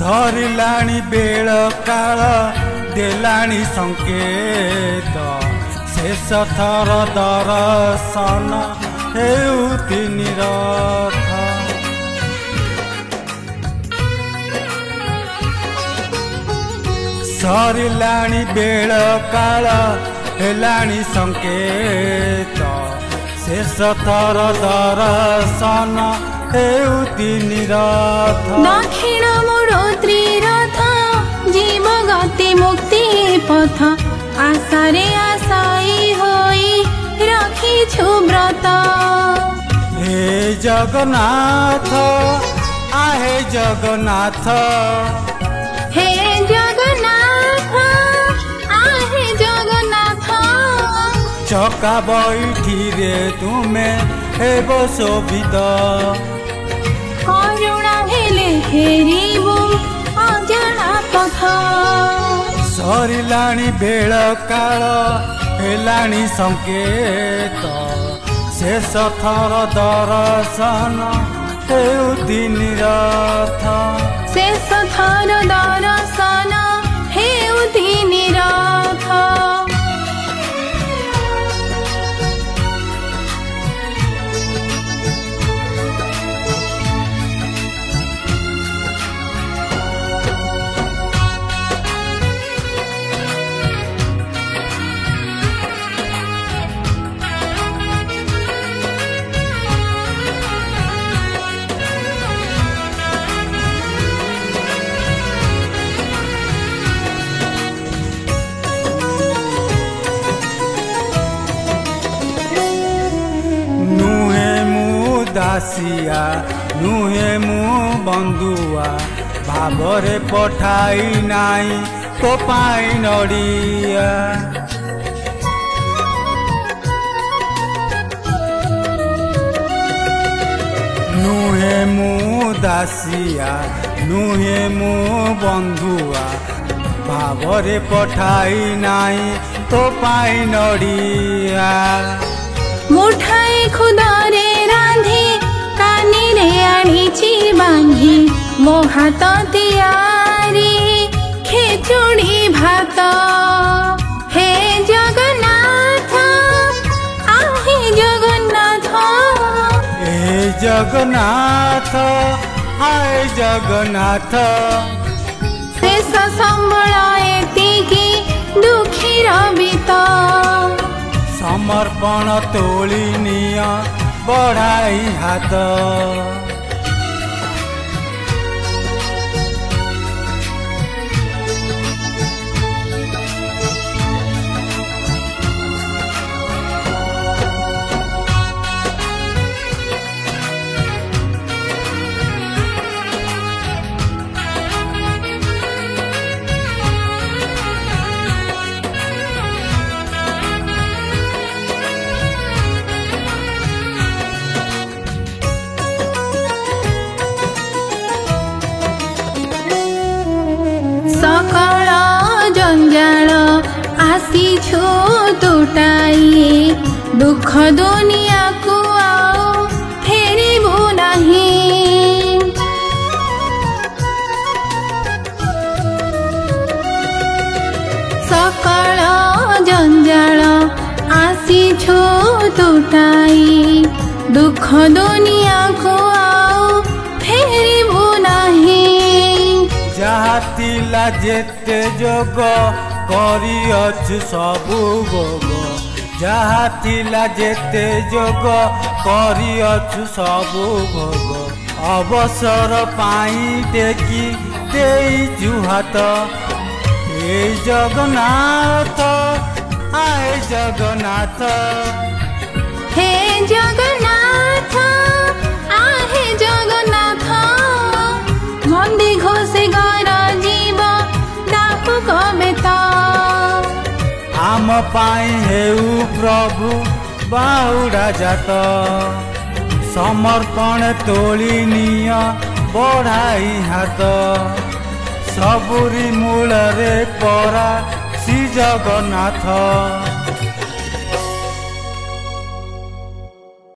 सरिलाणी bell काल देलाणी संकेत शेष थर दर्शन हेउति निरथ सरिलाणी बेल काल हेलाणी संकेत शेष थर दर्शन हेउति निरथ दक्षिण मोरो त्रिरथ जीव गति मुक्ति पथ आशारे आशाई होई रखिछु व्रत हे जगन्नाथ आहे जगन्नाथ हे जगन्नाथ आहे जगन्नाथ चका बैठी रे तुमे हेब शोभित करुणा हेले फेरिबु अजाना पथ सरिलाणी बेल काल हेलाणी संकेत शेष थर दर्शन हेउति निरथ शेष थर दर्शन हेउति निरथ दासिया नुहे मु बंधुआ भावरे पठाई नाई तो पाई नड़िया नुहे मु दासिया नुहे मु बंधुआ भावरे पठाई नाई तो पाई नड़िया मुठाई खुदारे रांधी कानी रे आनीची बांधी मो हाथ तियारी खेचुड़ी भात हे जगन्नाथ आहे जगन्नाथ हे जगन्नाथ हाय जगन्नाथ शेष संबल एतिकी दुखी रबित समर्पण तोली निया बढ़ाई हाथ सकल जंजाल आसीछु तुटाई दुख दुनिया को आओ फेरिबु नहीं सकल जंजाल आसीछु तुटाई दुख दुनिया को आओ फेरिबु नहीं जातिला जेते जोग करिअछु सबु भोग जातिला जेते जोग करिअछु सबु भोग अवसर पाई टेकी देइछु हात हे जगन्नाथ आए जगन्नाथ हे जगन्नाथ आहे जगन्नाथ मंदी घोषे गर जीव डाकु कबेता आम पाई हेउ प्रभु बाहुड़ा जात समर्पण तोली निया बढ़ाई हाथ सबुरी मूल रे परा श्री जगन्नाथ।